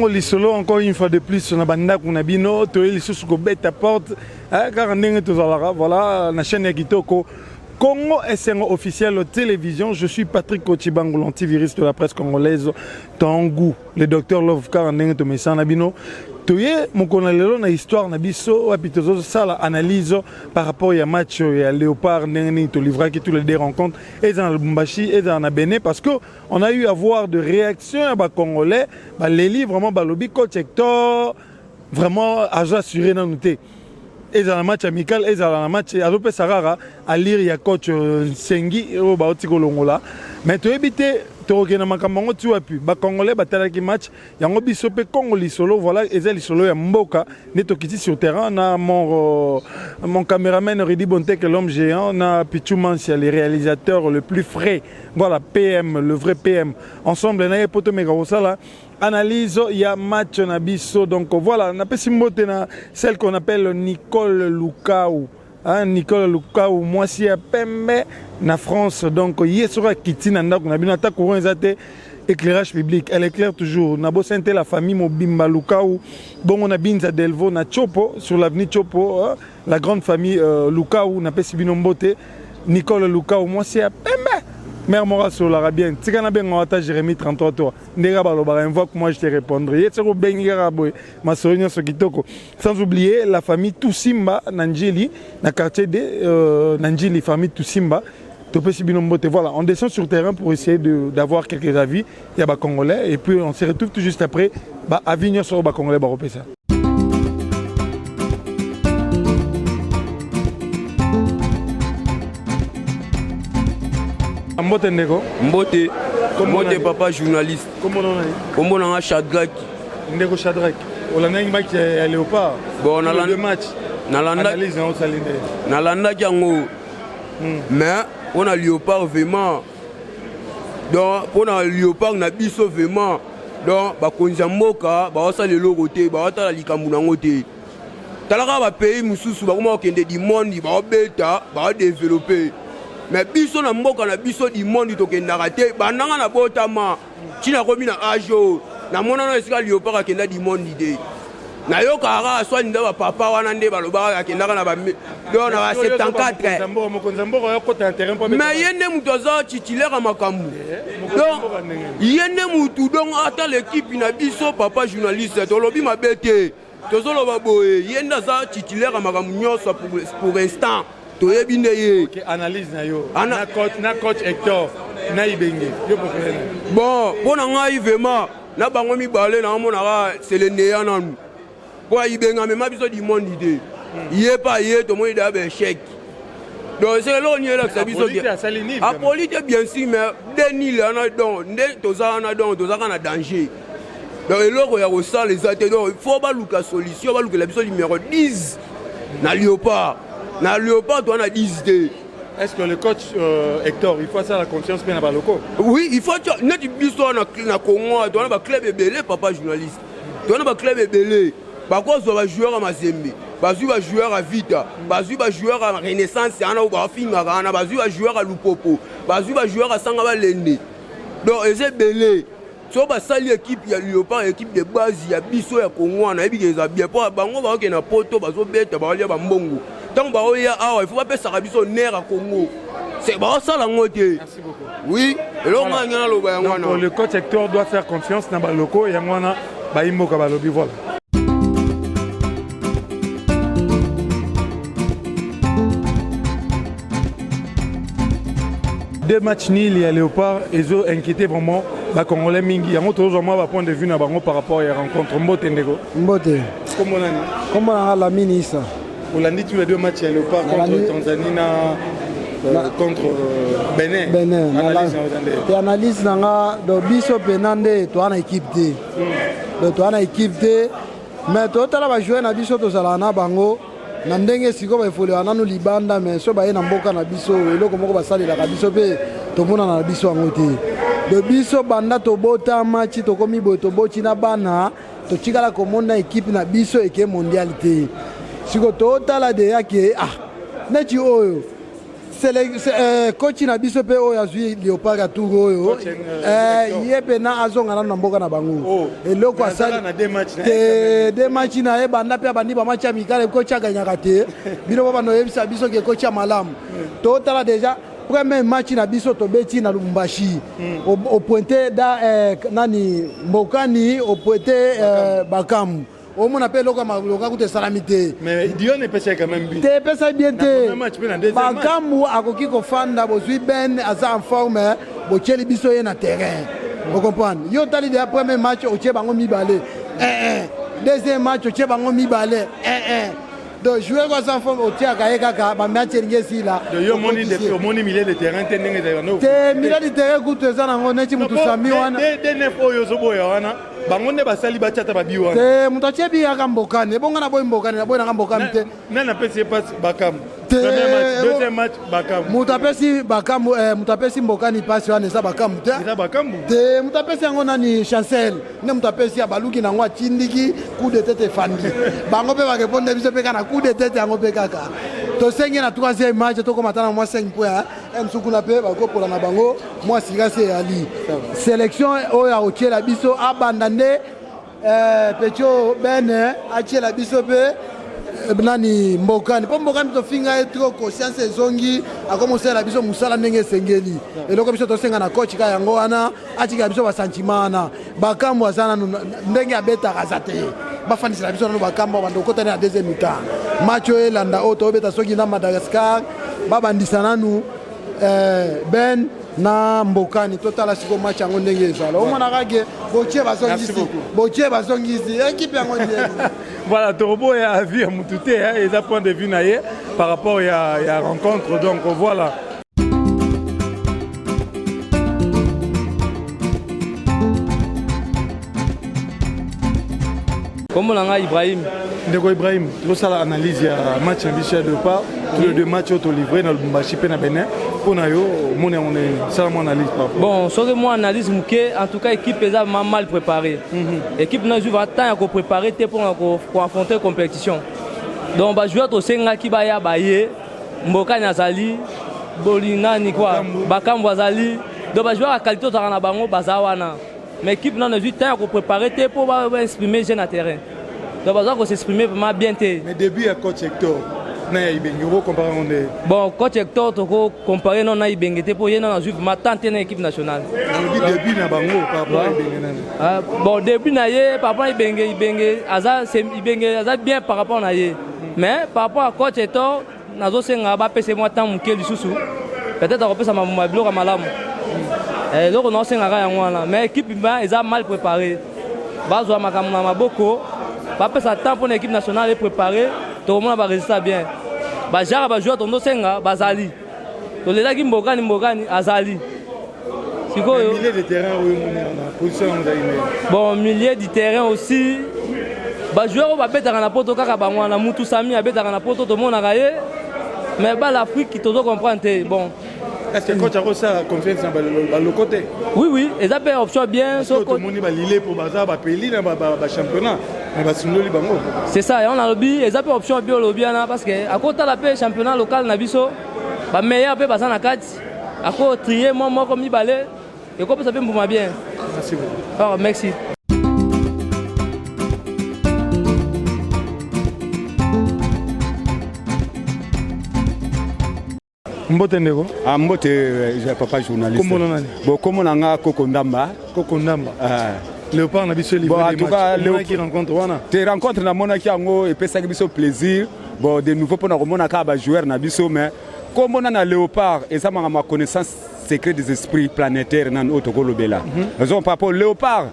Congo Lisolo, encore une fois de plus, on a banda kunabino, to il sous ko bête à porte, car ndenge tozalara, voilà, la chaîne Kitoko. Congo SNO officiel télévision, je suis Patrick Kochibango, l'antivirus de la presse congolaise, Tangu, le docteur Love car ndenge to mesa nabino. Toye mokonalelo na histoire na biso wapitozo sala analyse par rapport à match ya Léopard ndenge to livra qui tous les deux rencontres et dans Lubumbashi et dans Bénin parce que on a eu à voir de réactions à congolais ba leli vraiment ba lobby coach Hector vraiment à assurer dans nous et dans le match amical et dans le match Azope Sarara à lire ya coach Sengi au ba otiko longola mais to éviter toke na makambo tu apu ba congolais batalaki match yango biso pe Congo Lisolo voilà ezali solo ya mboka neto kiti sur terrain na mon caméraman Ridi Bontek l'homme géant na Pichu Mansia le réalisateur le plus frais voilà PM le vrai PM ensemble na poto mega osala analyse il y a match na biso donc voilà na pesi mbote na celle qu'on appelle Nicole Lukaou. Hein, Nicolas Lukaou, moi si à Pembe, na France, donc hier sera Kitty Nanda, on a bien attaqué courant exacté éclairage public, elle éclaire toujours. On a beau sentir la famille Mobimba Lukaou, bon on a Binza Delvo, na Chopo sur l'avenue Chopo, hein, la grande famille Lukaou, on a pas si bien beauté, Nicolas Lukaou, moi si à Pembe. Mère Mora sur l'Arabien, si on a bien en Jérémy 33 toi, invoque moi je te répondrai. Sans oublier la famille Toussimba Nanjili, na quartier de Nanjili, famille Toussimba. Voilà, on descend sur le terrain pour essayer d'avoir quelques avis. Il y a des Congolais et puis on se retrouve tout juste après à Avignon sur les Congolais. Mbote ndeko Mbote papa journaliste comment on a Shadrack ndeko Shadrack olanda match ya Léopard bon on a deux matchs analyse na osalinde na landa kango mais on a Léopard vraiment donc on a Léopard na biso vraiment donc ba konza mboka ba osala lelo te ba otala likambu nango te talaka ba pays mususu ba koma okende di monde ba obeta ba développer mais biso na mboka na biso di monde to kendaka te bandanga na botama tina komi na ajo na mona na esika Léopard akenda di monde de na yo kara so nda ba papa wana nde baloba akendaka na ba do na ba 74 mais yende mutoza titulaire makambu donc yende mutu donc ata l'équipe na biso papa journaliste to lobi mabete tozolo baboye yenda za titulaire makambu nyoso pour instant. Okay, analyse na yo na coach Hector na ibenge yo préféré bon pona ngai vraiment na bango mibale na mona c'est le néant nanu pour ibenga même biso di monde idée yé pas yé to mo ida be chèque donc c'est là on y est là ça biso a politique bien sûr mais Denis là na donc ndé toza na donc toza na danger donc eloko ya ko les até donc il faut ba luka solution ba luka la biso numéro 10 na Léopard. Na Léopard, on a 10 idées. Est-ce que le coach Hector, il faut ça la confiance bien à locaux? Oui, il faut que notre histoire na Congo, on a un club ébélé, papa journaliste. On a un club ébélé. Par contre, on va jouer à Mazembe, on va jouer à Vita, on va jouer à Renaissance, on va jouer à Lupopo, on va jouer à Sangaba Lende. Donc, c'est ébélé. Si on va saluer l'équipe, il y a Léopard, l'équipe de base, il y a Bisso, il y a Congo, on a bien pour on va avoir un poteau, on va bête, on va aller à Mbongo. Donc, il faut pas faire ça nerf à Congo. C'est ça la moitié. Merci beaucoup. Oui, donc, le coach Hector doit faire confiance dans les locaux et on a Baïmo Kabalobi. Voilà. Deux matchs nuls, il y a Léopard, ils ont inquiété vraiment les Congolais mingi. Il y a un point de vue par rapport à la rencontre. Mbote Ndego. Mbote. Comment on a la ministre? On a dit tous les deux matchs, il y a Léopard contre Tanzanie, contre Bénin. Bénin. Et analyse nanga do biso penande to ana équipe D. To ana équipe D. Mais to tala ba jouer na biso to zala na bango. Na ndenge siko ba ifole ananu libanda mais so ba ye na mboka na biso eloko moko basali la biso pe to mona na biso angote de biso banda to bota match to komi bo to boti na bana to chikala komonda équipe na biso eke mondialité siko to tala de yake neti oyo coach na biso pe oyo azwi Léopard ya tour oyo ye pena azonga na mboka na bango eloko asali de match na ye banda pe bandi ba match amical coach aganyaka te bino ba no yebisa biso ke coach ya malamu to tala déjà premier match na biso to beti na Lubumbashi au pointé da nani mbokani au pointé Bakamu au mon appel loka maloka kute salamité mais Dion ne pesa quand même bien te pesa bien te Bakamu akoki ko fanda bozui ben aza en forme bocheli biso ye na terrain vous comprenez yo tali de premier match o che bango mibale deuxième match o che bango mibale donc jouer quoi sans forme au tia kaka ba match ngesi la yo moni milieu de terrain tendenge za no te milieu de terrain kutu za nango neti mutu sami wana de neuf oyo zo boya wana bango nde basali bachata babi wana te mutu achebi aka mbokane bonga na boy mbokane na boy na mbokane te na pesi pas Bakamu premier match deuxième match Bakamu mutu apesi Bakamu mutu apesi mbokani pasi wana eza Bakamu te eza Bakamu te mutu apesi yango nani Chancel ne mutu apesi ya baluki nango atindiki coup de tête fandi bango pe bakeponde biso pe kana coup de tête yango pe kaka to sengi na troisième match to komata na moi 5 points msukuna pe bakopola na bango moi sigase ali sélection oyo aotiela biso abandande Pecho bene achiela biso pe nani mbokani po mbokani to finga trop conscience ezongi akomosela biso musala ndenge sengeli eloko biso to senga na coach ka yango wana atika biso ba sentimana Bakamu azana ndenge abeta kazate bafandisela biso no Bakamu bandokota na deuxième mi-temps match elanda oto beta soki na Madagascar babandisa nanu ben na mbokani totala siko match yango ndenge ezala omona kake botie bazongisi équipe yango ndenge voilà Torobo ya avis ya mutute et ça point de vue naie par rapport à rencontre donc voilà Comment on a Ibrahim? Ndeko Ibrahim, tu as l'analyse ya match ambitieux de part, tous les deux matchs auto livrés dans le Lubumbashi pe na Benin. Pour na yo, on est ça mon analyse par rapport. Bon, sur que moi analyse muké, en tout cas équipe est mal préparée. Équipe n'a joué temps à préparer pour affronter la compétition. Donc bah jouer au Senga qui ba ya baye, Mboka Nazali, Bolina ni quoi, Bakamu Azali. Donc bah jouer à qualité de na bango bazawana. Mais l'équipe n'a eu temps à préparer pour exprimer jeune à terrain. Donc, il faut s'exprimer vraiment bien. Mais début à coach Hector, bon, coach Hector, comparé non à Ibengete pour y aller vraiment tenter dans l'équipe nationale. Début na bango par rapport à Ibengete. Bon, début na ye par rapport à Ibengete, Ibengete bien par rapport à ye. Mais par rapport à coach Hector, nazo senga ba pese moi temps muké du sous. Peut-être on peut ça m'a bloqué à malam. Donc on a senga ya mais l'équipe est mal préparée. Bazo makamuna maboko. Pas ça temps pour l'équipe nationale est préparée, tout le monde va résister bien. Bajara va jouer ton senga, bazali. Donc les gars Mbogani azali. Milieu de terrain position bon milieu du terrain aussi. Ba joueur va bettre na poto kaka bangwana mutu sami a bettre na poto tout le monde a gagné. Mais bah l'Afrique qui te doit comprendre bon. Est-ce que coach a reçu confiance dans le côté? Oui, ils ont option bien. Tout le monde va l'île pour bazar, va payer dans le championnat. C'est ça, on a lobby, ils ont option bien lobby parce que à côté de la championnat local na biso, ba meilleur pe bazar na kati. À côté trier moi comme balé et comme ça peut me bien. Merci beaucoup. Oh, merci. Mbote ndeko? Ah mbote papa journaliste. Comment on a Koko Ndamba? Koko Ndamba. Léopard na biso livré des matchs. Qui rencontre wana? Te rencontre na mona ki yango et pesa biso plaisir. Bon de nouveau pour na mona ka ba joueur na biso mais comme on a na Léopard et ça ma connaissance secret des esprits planétaires nan otoko lobela. Raison par rapport Léopard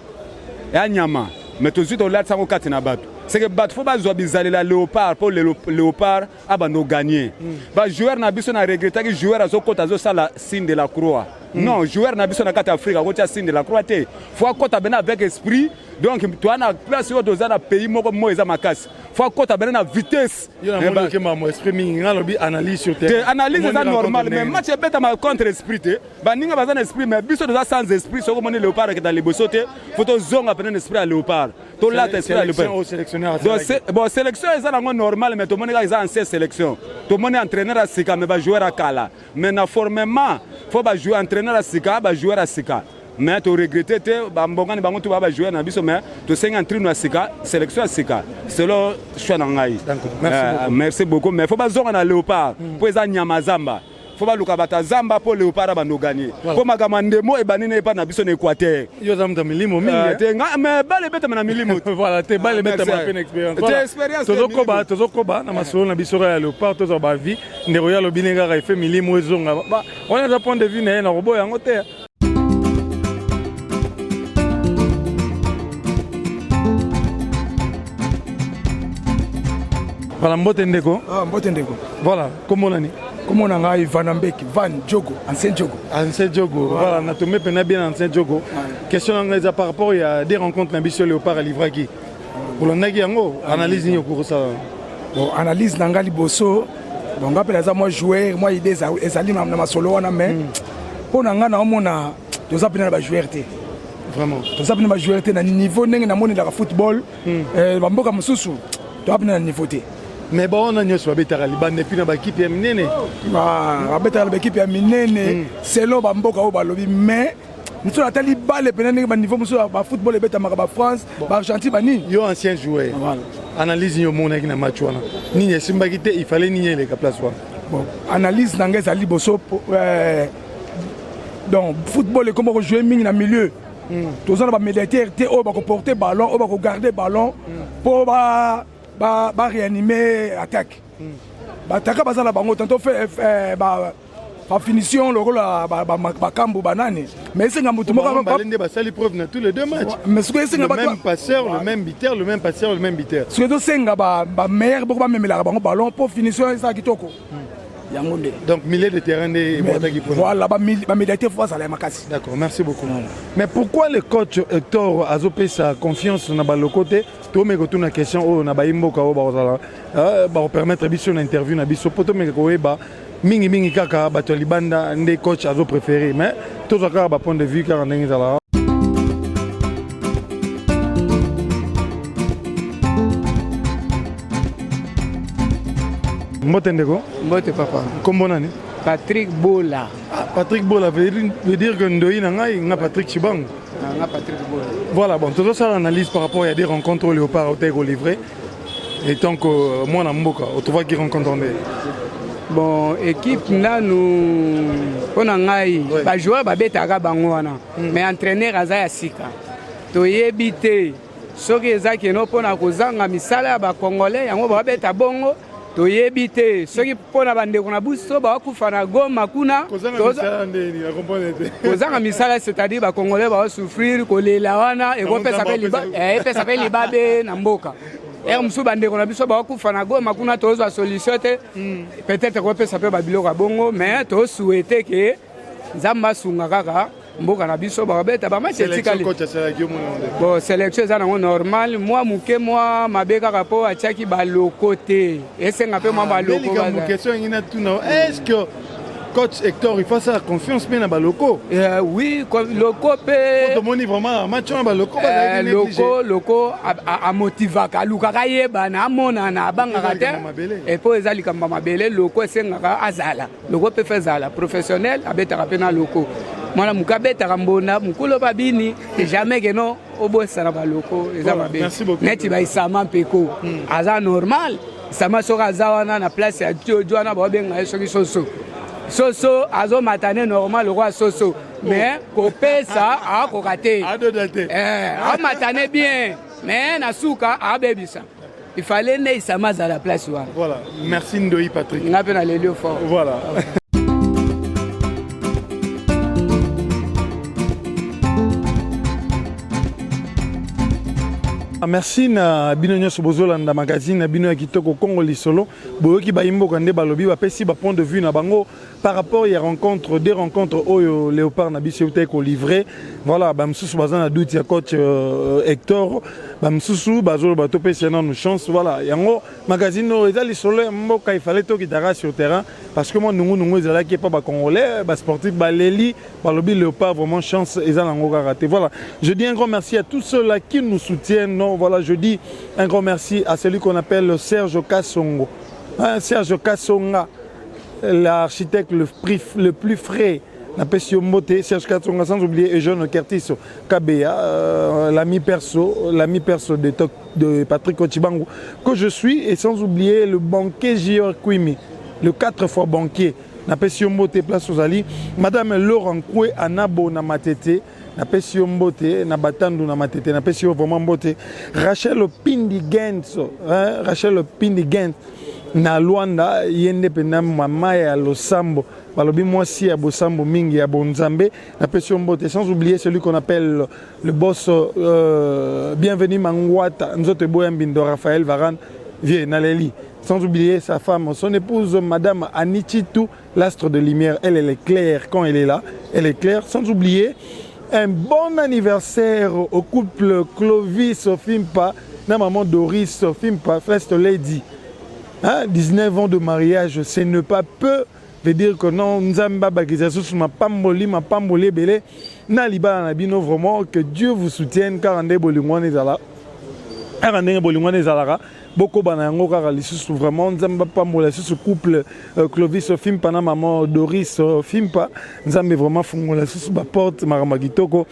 et Nyama mais tout de suite on l'a sango katina bato. C'est que bat faut pas jouer bizarre la Léopard pour le Léopard abano gagner. Ba joueur na biso na regretter que joueur azo kota zo ça la signe de la croix. Non, joueur na biso na kati Afrique ko signe de la croix te. Faut ko ta bena avec esprit. Donc toi na place yo doza na pays moko mo eza makasi. Faut ko ta bena na vitesse. Yo na mo ke ma esprit mingi ngalobi analyse sur terrain. Analyse ça normal mais match beta ma contre esprit te. Ba ninga baza na esprit mais biso doza sans esprit soko moni léopard ke dans les bosote. Faut to zonga pena esprit à léopard. To la esprit à léopard. Bon sélection eza nango normal mais to moni ka eza ancien sélection. To moni entraîneur à sika mais ba joueur à kala. Mais na formellement faut ba jouer entraîneur à sika ba joueur à sika. Mais tu regrettes te ba mbongani bango tu ba jouer na biso mais to senga entraîneur à sika sélection à sika. C'est le choix na ngai. Merci beaucoup mais faut ba zonga na léopard. Pour eza nyamazamba. Faut pas luka bata zamba pour léopard ba no gagner. Pour magamandemo e banine pa na biso na Équateur. Yo zamta milimo mingi. Te mais ba le beta na milimo. Voilà, te ba le beta ma peine expérience. Te expérience. Tozokoba na masolo na biso ya léopard tozo ba vie ndero ya lobinga ka fait milimo ezonga. Ba on a un point de vue na robo yango te. Voilà, mbote ndeko. Ah, mbote ndeko. Voilà, comment on est? Comment on a Van Mbeki, Van Djogo, ancien Djogo. Ancien Djogo, voilà, on a tombé bien ancien Djogo. Question par rapport à des rencontres na biso léopard à Livraki. Pour l'année yango, analyse ni okuro ça. Bon, analyse nanga liboso. Bon, rappelle ça moi joueur, moi idée ezali na masolo wana mais pour nanga na omona toza pena ba joueur té. Vraiment. Toza pena ba joueur té na niveau ndenge na moni la football, ba mboka mususu. Toza pena na niveau té. Mais bon, on a une chose à Liban et puis dans l'équipe est minée. Ah, l'équipe est minée, c'est là où mboka au balobi mais nous sommes à Taliban les pénales niveau ba football et beta maraba France, ba Argentine bani. Yo ancien joueur. Voilà. Analyse yo mon avec na match wana. Ni simba kité il fallait nier les place wana. Bon, analyse nanga za liboso donc football et comment jouer ming na milieu. Tous on ba médiateur té au ba porter ballon, au ba garder ballon pour ba réanimer attaque. Attaque baza la bango tantôt fait ba finition le rôle ba kambo banane. Mais c'est ngamutu moko ba balende ba sali preuve na tous les deux matchs. Mais ce que c'est le même passeur, le même buteur, le même passeur, le même buteur. Ce que c'est nga ba meilleur beaucoup ba memela bango ballon pour finition ça kitoko. Donc milieu de terrain des voilà ba médiateur face à la makasi. D'accord, merci beaucoup. Mais pourquoi le coach Hector Azopé sa confiance dans le côté to me ko na question o na ba imboka o ba ozala ba permettre biso na interview na biso poto me ko eba mingi kaka ba to libanda ndé coach Azo préféré mais to zaka ba point de vue car ndenge zala. Mbote ndeko? Mbote papa. Comment on est? Patrick Bola. Ah, Patrick Bola veut dire que Ndoyi n'a Patrick Chibang. N'a Patrick Bola. Voilà, bon, tout ça l'analyse par rapport à des rencontres au Léopard au livré. Et tant que moi, dans Mboka, tu vois qui rencontre on est. Bon, équipe là, nous. On a un joueur qui a bango mais entraîneur Azaya Sika. Tu y habité. Ce qui est qui nous pour kozanga misala ba congolais yango ba beta bongo. toyebi te soki mpona bandeko na biso bakufa na Goma kuna kozanga misala c'est-à-dire bakongolais baosouffrir kolela wana ekopesa pe libabe na mboka mosusu bandeko na biso bakufa na Goma kuna tozwa solution te peut-être ekopesa pe babiloko ya bongo mais tosouhaite ke nzambe asunga kaka mboka na biso babeta ba match etikali bon sélection za nango normal moi muke moi mabeka kapo atiaki baloko te esenga pe moi baloko baza question ina tuna est-ce que coach Hector il fait ça confiance bien na baloko oui loko pe to moni vraiment match na baloko loko a motivaka lukaka yeba na mona na bangaka te et po ezali kamba mabele loko esenga azala loko pe fezala professionnel abetaka pe na loko mwana mukabeta kambona mukulo babini jamais que non obosa na baloko eza mabe neti ba isama peko aza normal sama soka zawana na place ya Joana ba benga soki soso azo matane normal roi soso mais kopesa a kokate a matane bien mais na suka a bebisa il fallait ne isama za la place wa voilà merci Ndoyi Patrick ngape na lelio fort voilà Merci na bino nyonso bozolanda magazine na bino ya kitoko Congo Lisolo boyoki bayimbo kande balobi bapesi ba point de vue na bango par rapport ya rencontre des rencontres oyo Léopard na biso uté ko livrer voilà ba msusu bazana doute ya coach Hector ba msusu bazolo ba topesi na nous chance voilà yango magazine o eza Lisolo mboka il fallait to kitara sur terrain parce que moi nungu ezala ki pas ba congolais ba sportif ba leli balobi Léopard vraiment chance ezala ngo raté voilà je dis un grand merci à tous ceux là qui nous soutiennent. Non, voilà, je dis un grand merci à celui qu'on appelle Serge Kassongo. Hein, Serge Kassonga, l'architecte le plus frais. Serge Kassonga, sans oublier Eugène Kertiso Kabea, l'ami perso de Patrick Ochibangu, que je suis, et sans oublier le banquier J.R. Kwimi, le 4 fois banquier. Napesio Mbote place aux Ali, Madame Laurent Koué Anabo Namatete, Napesio Mbote, Nabatandu Namatete, Napesio vraiment Mbote, Rachel Pindi Gens, Rachel Pindi Gens, na Luanda, Yende Penam Mamaya Losambo, Balobi Mwasi à Bosambo Mingi à Bonzambe, Napesio Mbote, sans oublier celui qu'on appelle le boss Bienvenue Mangwata, Nzote Boyambindo Raphaël Varane, Vie Naleli. Sans oublier sa femme, son épouse, Madame Anichitou, l'astre de lumière. Elle est claire quand elle est là. Elle est claire. Sans oublier un bon anniversaire au couple Clovis Fimpa, na maman Doris Fimpa, First Lady. Hein, 19 ans de mariage, ce n'est pas peu. Veut dire que non, Nzamba Bagizasus, ma pamboli, belé. Na liba nabino vraiment que Dieu vous soutienne car ande bolingwane zala. Ande bolingwane zalara. Beaucoup banango car lisusu vraiment Nzamba pambola ce couple Clovis Fimpa na maman Doris Fimpa Nzambe vraiment fungola susu ba porte maramagitoko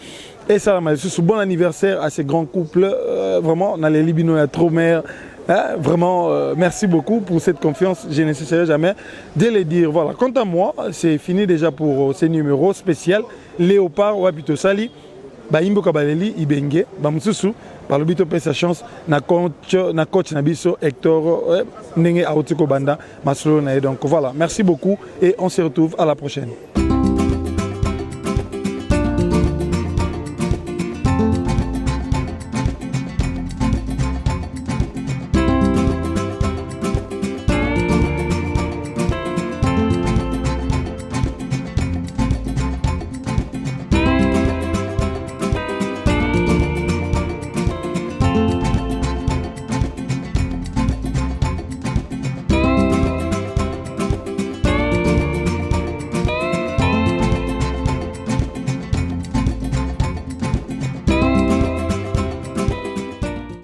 et ça ma susu bon anniversaire à ces grands couples vraiment na les libino ya trop mère vraiment merci beaucoup pour cette confiance, je ne cesserai jamais de le dire. Voilà, quant à moi, c'est fini déjà pour ces numéros spéciaux Léopard Wapito Sali Baimbo Kabaleli Ibenge Bamsusu par le but de sa chance na coach Nabiso Hector Nenge Aotiko Banda Masolo. Donc voilà, merci beaucoup et on se retrouve à la prochaine.